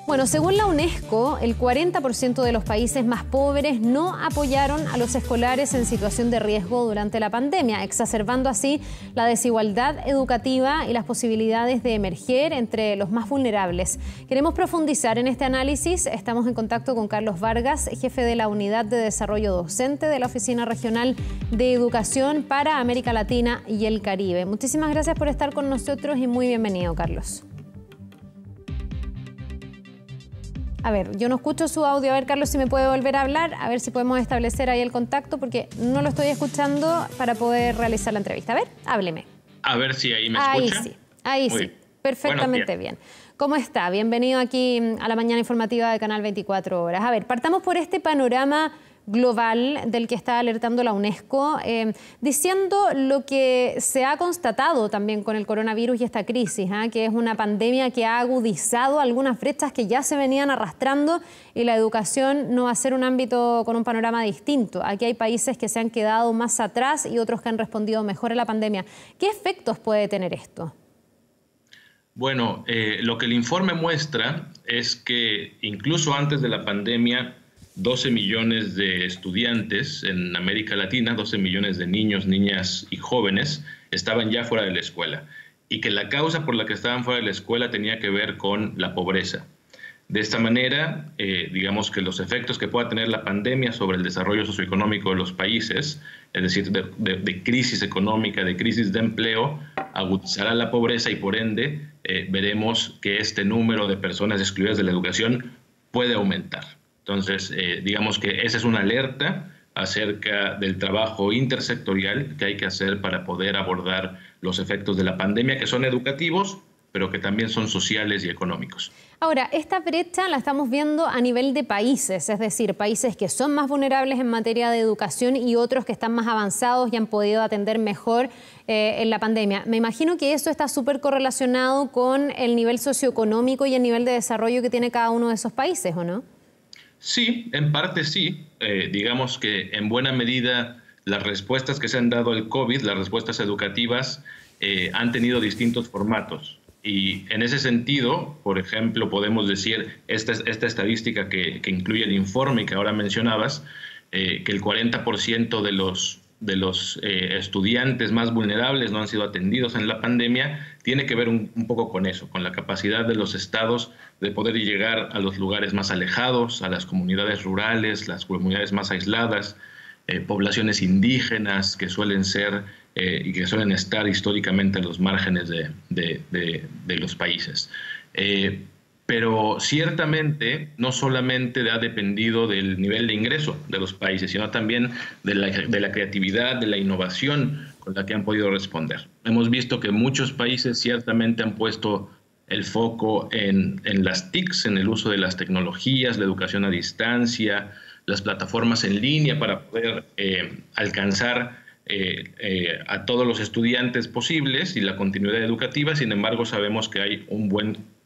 Bueno, según la UNESCO, el 40% de los países más pobres no apoyaron a los escolares en situación de riesgo durante la pandemia, exacerbando así la desigualdad educativa y las posibilidades de emerger entre los más vulnerables. Queremos profundizar en este análisis. Estamos en contacto con Carlos Vargas, jefe de la Unidad de Desarrollo Docente de la Oficina Regional de Educación para América Latina y el Caribe. Muchísimas gracias por estar con nosotros y muy bienvenido, Carlos. A ver, yo no escucho su audio. A ver, Carlos, si me puede volver a hablar, a ver si podemos establecer ahí el contacto, porque no lo estoy escuchando para poder realizar la entrevista. A ver, hábleme. A ver si ahí me escucha. Ahí sí, perfectamente bien. ¿Cómo está? Bienvenido aquí a la mañana informativa de Canal 24 Horas. A ver, partamos por este panorama global del que está alertando la UNESCO, diciendo lo que se ha constatado también con el coronavirus y esta crisis, que es una pandemia que ha agudizado algunas brechas que ya se venían arrastrando y la educación no va a ser un ámbito con un panorama distinto. Aquí hay países que se han quedado más atrás y otros que han respondido mejor a la pandemia. ¿Qué efectos puede tener esto? Bueno, lo que el informe muestra es que incluso antes de la pandemia, 12 millones de estudiantes en América Latina, 12 millones de niños, niñas y jóvenes estaban ya fuera de la escuela y que la causa por la que estaban fuera de la escuela tenía que ver con la pobreza. De esta manera, digamos que los efectos que pueda tener la pandemia sobre el desarrollo socioeconómico de los países, es decir, de crisis económica, de crisis de empleo, agudizará la pobreza y por ende veremos que este número de personas excluidas de la educación puede aumentar. Entonces, digamos que esa es una alerta acerca del trabajo intersectorial que hay que hacer para poder abordar los efectos de la pandemia, que son educativos, pero que también son sociales y económicos. Ahora, esta brecha la estamos viendo a nivel de países, es decir, países que son más vulnerables en materia de educación y otros que están más avanzados y han podido atender mejor en la pandemia. Me imagino que eso está súper correlacionado con el nivel socioeconómico y el nivel de desarrollo que tiene cada uno de esos países, ¿o no? Sí, en parte sí. Digamos que en buena medida las respuestas que se han dado al COVID, las respuestas educativas, han tenido distintos formatos. Y en ese sentido, por ejemplo, podemos decir esta estadística que incluye el informe que ahora mencionabas, que el 40% de los estudiantes más vulnerables no han sido atendidos en la pandemia, tiene que ver un poco con eso, con la capacidad de los estados de poder llegar a los lugares más alejados, a las comunidades rurales, las comunidades más aisladas, poblaciones indígenas que suelen ser y que suelen estar históricamente a los márgenes de los países. Pero ciertamente no solamente ha dependido del nivel de ingreso de los países, sino también de la creatividad, de la innovación con la que han podido responder. Hemos visto que muchos países ciertamente han puesto el foco en las TICs, en el uso de las tecnologías, la educación a distancia, las plataformas en línea para poder alcanzar a todos los estudiantes posibles y la continuidad educativa. Sin embargo, sabemos que hay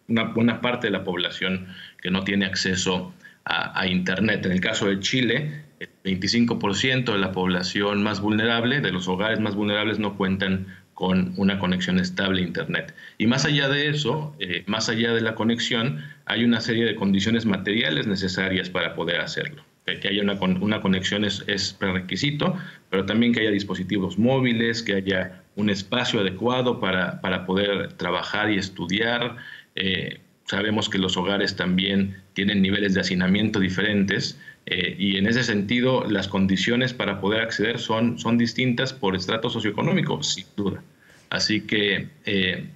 una buena parte de la población que no tiene acceso a Internet. En el caso de Chile, el 25% de la población más vulnerable, de los hogares más vulnerables, no cuentan con una conexión estable a Internet. Y más allá de eso, más allá de la conexión, hay una serie de condiciones materiales necesarias para poder hacerlo. Que haya una conexión es prerequisito, pero también que haya dispositivos móviles, que haya un espacio adecuado para poder trabajar y estudiar. Sabemos que los hogares también tienen niveles de hacinamiento diferentes y en ese sentido las condiciones para poder acceder son distintas por estrato socioeconómico, sin duda. Así que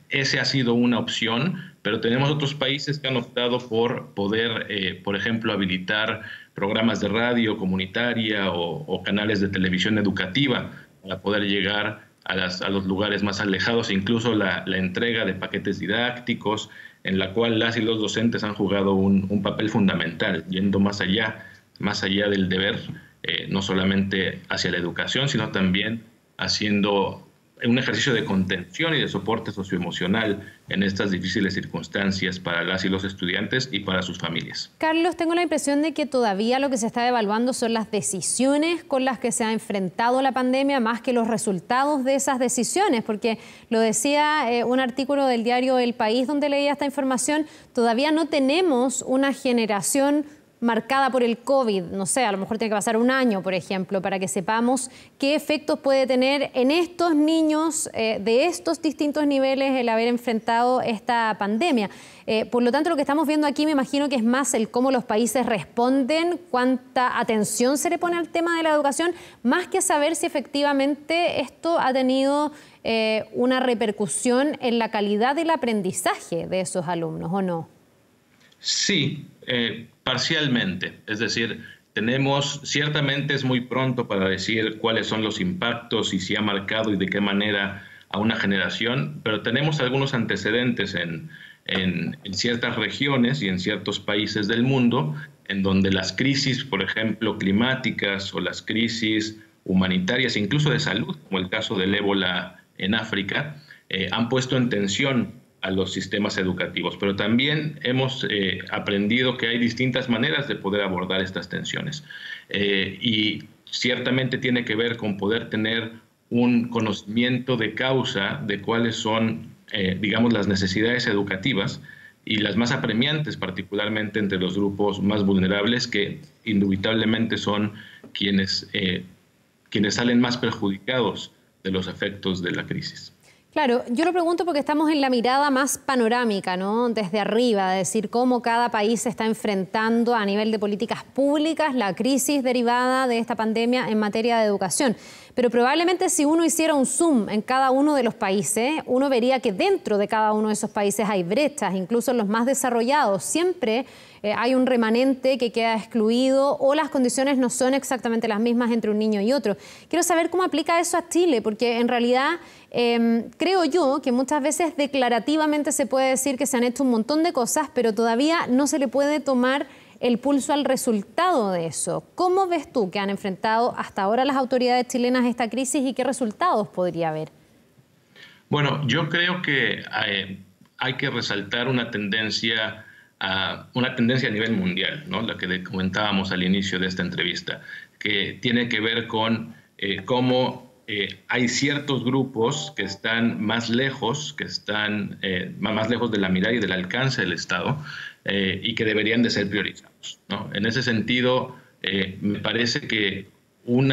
ese ha sido una opción, pero tenemos otros países que han optado por poder, por ejemplo, habilitar programas de radio comunitaria o canales de televisión educativa para poder llegar a los lugares más alejados, incluso la entrega de paquetes didácticos, en la cual las y los docentes han jugado un papel fundamental, yendo más allá del deber, no solamente hacia la educación, sino también haciendo un ejercicio de contención y de soporte socioemocional en estas difíciles circunstancias para las y los estudiantes y para sus familias. Carlos, tengo la impresión de que todavía lo que se está evaluando son las decisiones con las que se ha enfrentado la pandemia, más que los resultados de esas decisiones, porque lo decía un artículo del diario El País donde leía esta información, todavía no tenemos una generación marcada por el COVID, no sé, a lo mejor tiene que pasar un año, por ejemplo, para que sepamos qué efectos puede tener en estos niños de estos distintos niveles el haber enfrentado esta pandemia. Por lo tanto, lo que estamos viendo aquí me imagino que es más el cómo los países responden, cuánta atención se le pone al tema de la educación, más que saber si efectivamente esto ha tenido una repercusión en la calidad del aprendizaje de esos alumnos, ¿o no? Sí, parcialmente. Es decir, ciertamente es muy pronto para decir cuáles son los impactos y si ha marcado y de qué manera a una generación, pero tenemos algunos antecedentes en ciertas regiones y en ciertos países del mundo en donde las crisis, por ejemplo, climáticas o las crisis humanitarias, incluso de salud, como el caso del ébola en África, han puesto en tensión a los sistemas educativos, pero también hemos aprendido que hay distintas maneras de poder abordar estas tensiones y ciertamente tiene que ver con poder tener un conocimiento de causa de cuáles son, digamos, las necesidades educativas y las más apremiantes, particularmente entre los grupos más vulnerables, que indubitablemente son quienes salen más perjudicados de los efectos de la crisis. Claro, yo lo pregunto porque estamos en la mirada más panorámica, ¿no? Desde arriba, de decir cómo cada país se está enfrentando a nivel de políticas públicas la crisis derivada de esta pandemia en materia de educación. Pero probablemente si uno hiciera un zoom en cada uno de los países, uno vería que dentro de cada uno de esos países hay brechas, incluso en los más desarrollados. Siempre hay un remanente que queda excluido o las condiciones no son exactamente las mismas entre un niño y otro. Quiero saber cómo aplica eso a Chile, porque en realidad creo yo que muchas veces declarativamente se puede decir que se han hecho un montón de cosas, pero todavía no se le puede tomar el pulso al resultado de eso. ¿Cómo ves tú que han enfrentado hasta ahora las autoridades chilenas esta crisis y qué resultados podría haber? Bueno, yo creo que hay que resaltar una tendencia a nivel mundial, ¿no? La que comentábamos al inicio de esta entrevista, que tiene que ver con cómo hay ciertos grupos que están más lejos, más lejos de la mirada y del alcance del Estado y que deberían de ser priorizados, ¿no? En ese sentido, me parece que un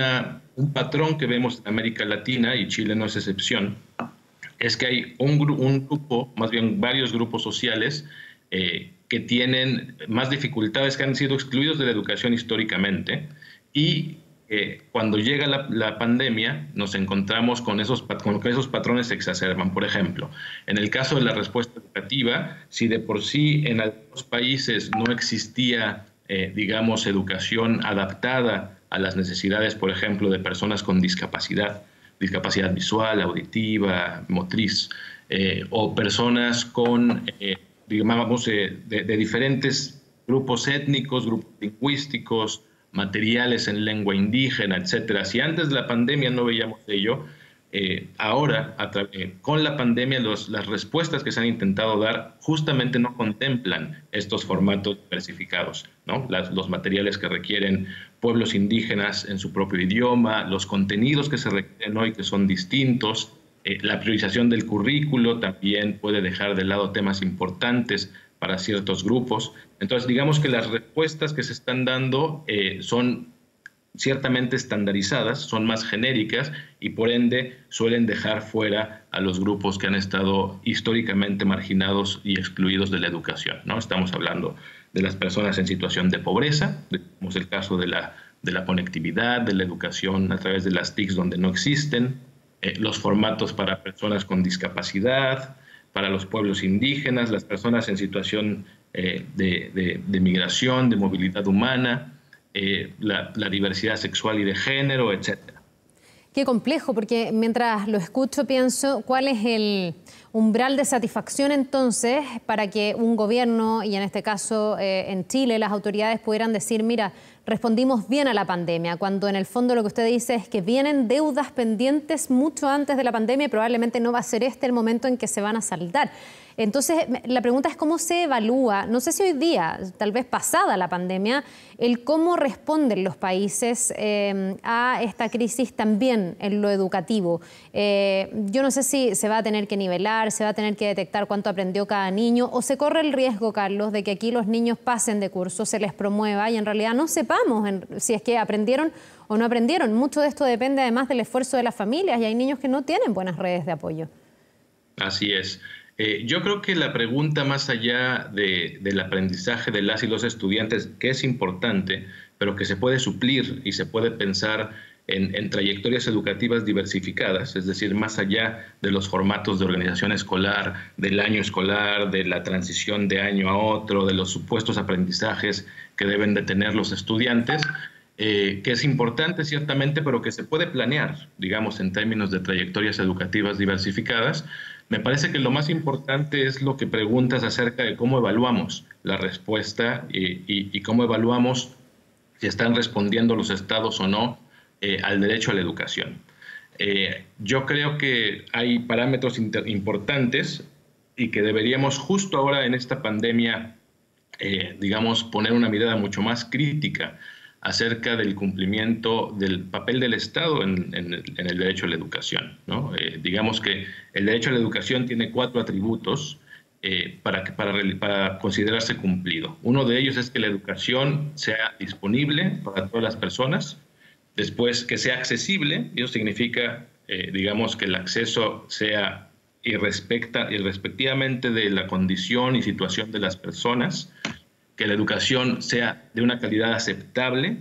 patrón que vemos en América Latina, y Chile no es excepción, es que hay un grupo, más bien varios grupos sociales que tienen más dificultades, que han sido excluidos de la educación históricamente y cuando llega la pandemia nos encontramos con que esos patrones se exacerban. Por ejemplo, en el caso de la respuesta educativa, si de por sí en algunos países no existía, digamos, educación adaptada a las necesidades, por ejemplo, de personas con discapacidad visual, auditiva, motriz, o personas con, digamos, de diferentes grupos étnicos, grupos lingüísticos, materiales en lengua indígena, etcétera. Si antes de la pandemia no veíamos ello, ahora, con la pandemia, las respuestas que se han intentado dar justamente no contemplan estos formatos diversificados, ¿no? Los materiales que requieren pueblos indígenas en su propio idioma, los contenidos que se requieren hoy que son distintos, la priorización del currículo también puede dejar de lado temas importantes para ciertos grupos. Entonces, digamos que las respuestas que se están dando son ciertamente estandarizadas, son más genéricas y por ende suelen dejar fuera a los grupos que han estado históricamente marginados y excluidos de la educación, ¿no? Estamos hablando de las personas en situación de pobreza, tenemos el caso de la conectividad, de la educación a través de las TICs donde no existen, los formatos para personas con discapacidad, para los pueblos indígenas, las personas en situación de migración, de movilidad humana, la diversidad sexual y de género, etcétera. Qué complejo, porque mientras lo escucho pienso cuál es umbral de satisfacción entonces para que un gobierno, y en este caso en Chile, las autoridades pudieran decir, mira, respondimos bien a la pandemia, cuando en el fondo lo que usted dice es que vienen deudas pendientes mucho antes de la pandemia y probablemente no va a ser este el momento en que se van a saldar. Entonces, la pregunta es cómo se evalúa, no sé si hoy día, tal vez pasada la pandemia, el cómo responden los países a esta crisis también en lo educativo. Yo no sé si se va a tener que nivelar, se va a tener que detectar cuánto aprendió cada niño, o se corre el riesgo, Carlos, de que aquí los niños pasen de curso, se les promueva y en realidad no sepamos si es que aprendieron o no aprendieron. Mucho de esto depende además del esfuerzo de las familias y hay niños que no tienen buenas redes de apoyo. Así es. Yo creo que la pregunta más allá del aprendizaje de las y los estudiantes, que es importante, pero que se puede suplir y se puede pensar en trayectorias educativas diversificadas, es decir, más allá de los formatos de organización escolar, del año escolar, de la transición de año a otro, de los supuestos aprendizajes que deben de tener los estudiantes, que es importante ciertamente, pero que se puede planear, digamos, en términos de trayectorias educativas diversificadas. Me parece que lo más importante es lo que preguntas acerca de cómo evaluamos la respuesta y cómo evaluamos si están respondiendo los estados o no al derecho a la educación. Yo creo que hay parámetros importantes y que deberíamos justo ahora en esta pandemia, digamos, poner una mirada mucho más crítica acerca del cumplimiento del papel del Estado en el derecho a la educación, ¿no? Digamos que el derecho a la educación tiene 4 atributos para considerarse cumplido. Uno de ellos es que la educación sea disponible para todas las personas, después que sea accesible, y eso significa, digamos, que el acceso sea irrespectivamente de la condición y situación de las personas, que la educación sea de una calidad aceptable,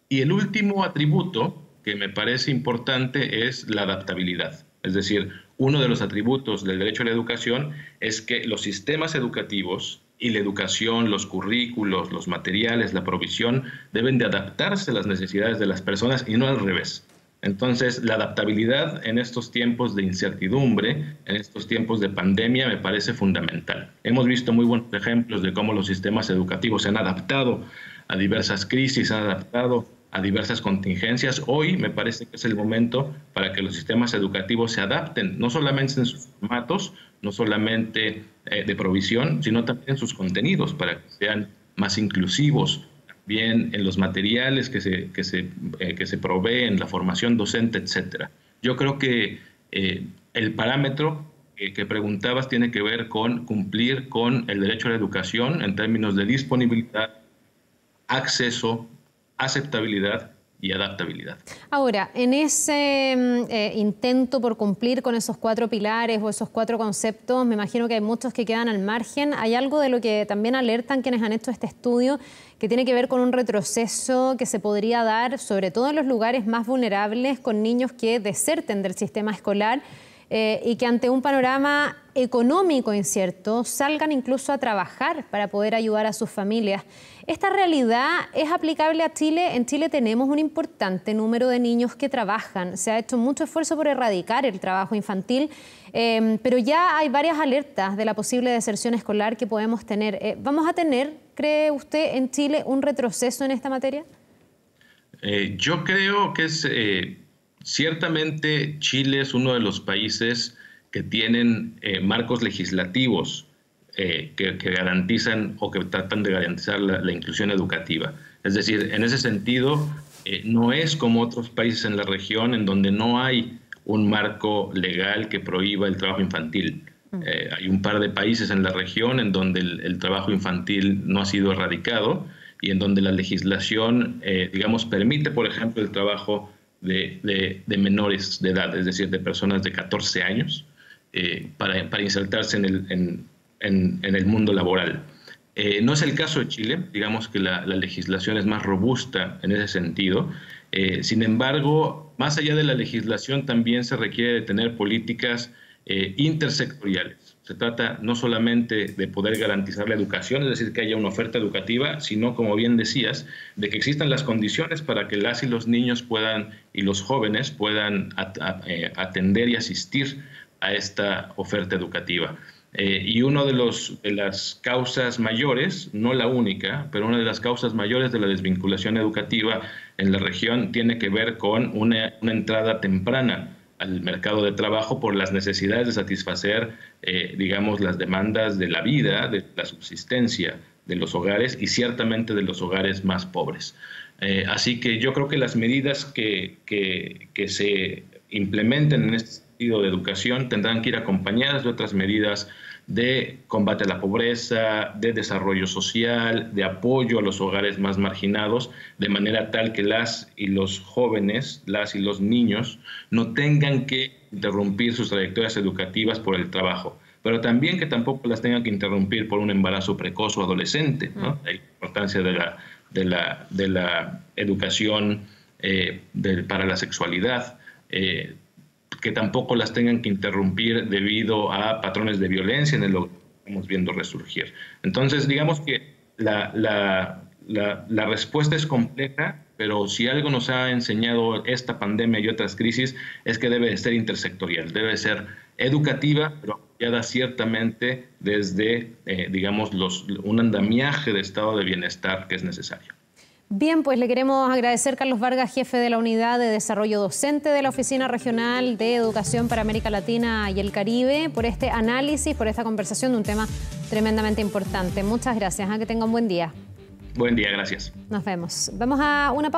y el último atributo que me parece importante es la adaptabilidad. Es decir, uno de los atributos del derecho a la educación es que los sistemas educativos y la educación, los currículos, los materiales, la provisión, deben de adaptarse a las necesidades de las personas y no al revés. Entonces, la adaptabilidad en estos tiempos de incertidumbre, en estos tiempos de pandemia, me parece fundamental. Hemos visto muy buenos ejemplos de cómo los sistemas educativos se han adaptado a diversas crisis, se han adaptado a diversas contingencias. Hoy me parece que es el momento para que los sistemas educativos se adapten, no solamente en sus formatos, no solamente de provisión, sino también en sus contenidos, para que sean más inclusivos, bien en los materiales que se proveen, la formación docente, etcétera. Yo creo que el parámetro que preguntabas tiene que ver con cumplir con el derecho a la educación en términos de disponibilidad, acceso, aceptabilidad y adaptabilidad. Ahora, en ese intento por cumplir con esos 4 pilares o esos 4 conceptos, me imagino que hay muchos que quedan al margen. Hay algo de lo que también alertan quienes han hecho este estudio que tiene que ver con un retroceso que se podría dar, sobre todo en los lugares más vulnerables, con niños que deserten del sistema escolar y que ante un panorama económico incierto salgan incluso a trabajar para poder ayudar a sus familias. ¿Esta realidad es aplicable a Chile? En Chile tenemos un importante número de niños que trabajan. Se ha hecho mucho esfuerzo por erradicar el trabajo infantil, pero ya hay varias alertas de la posible deserción escolar que podemos tener. ¿Vamos a tener, cree usted, en Chile un retroceso en esta materia? Yo creo que ciertamente Chile es uno de los países que tienen marcos legislativos que garantizan o que tratan de garantizar la inclusión educativa. Es decir, en ese sentido, no es como otros países en la región en donde no hay un marco legal que prohíba el trabajo infantil. Hay un par de países en la región en donde el trabajo infantil no ha sido erradicado y en donde la legislación, digamos, permite, por ejemplo, el trabajo de menores de edad, es decir, de personas de 14 años, para insertarse en el mundo laboral. No es el caso de Chile, digamos que la legislación es más robusta en ese sentido. Sin embargo, más allá de la legislación también se requiere de tener políticas intersectoriales. Se trata no solamente de poder garantizar la educación, es decir, que haya una oferta educativa, sino, como bien decías, de que existan las condiciones para que las y los niños puedan y los jóvenes puedan atender y asistir a esta oferta educativa. Y una de las causas mayores, no la única, pero una de las causas mayores de la desvinculación educativa en la región tiene que ver con una entrada temprana al mercado de trabajo por las necesidades de satisfacer, digamos, las demandas de la vida, de la subsistencia de los hogares y ciertamente de los hogares más pobres. Así que yo creo que las medidas que se implementen en este sentido de educación tendrán que ir acompañadas de otras medidas de combate a la pobreza, de desarrollo social, de apoyo a los hogares más marginados, de manera tal que las y los jóvenes, las y los niños, no tengan que interrumpir sus trayectorias educativas por el trabajo, pero también que tampoco las tengan que interrumpir por un embarazo precoz o adolescente, ¿no? La importancia de la educación para la sexualidad, que tampoco las tengan que interrumpir debido a patrones de violencia en el hogar que estamos viendo resurgir. Entonces, digamos que la respuesta es compleja, pero si algo nos ha enseñado esta pandemia y otras crisis es que debe de ser intersectorial, debe de ser educativa, pero apoyada ciertamente desde, digamos, un andamiaje de estado de bienestar que es necesario. Bien, pues le queremos agradecer, Carlos Vargas, jefe de la Unidad de Desarrollo Docente de la Oficina Regional de Educación para América Latina y el Caribe, por este análisis, por esta conversación de un tema tremendamente importante. Muchas gracias, que tenga un buen día. Buen día, gracias. Nos vemos. Vamos a una pausa.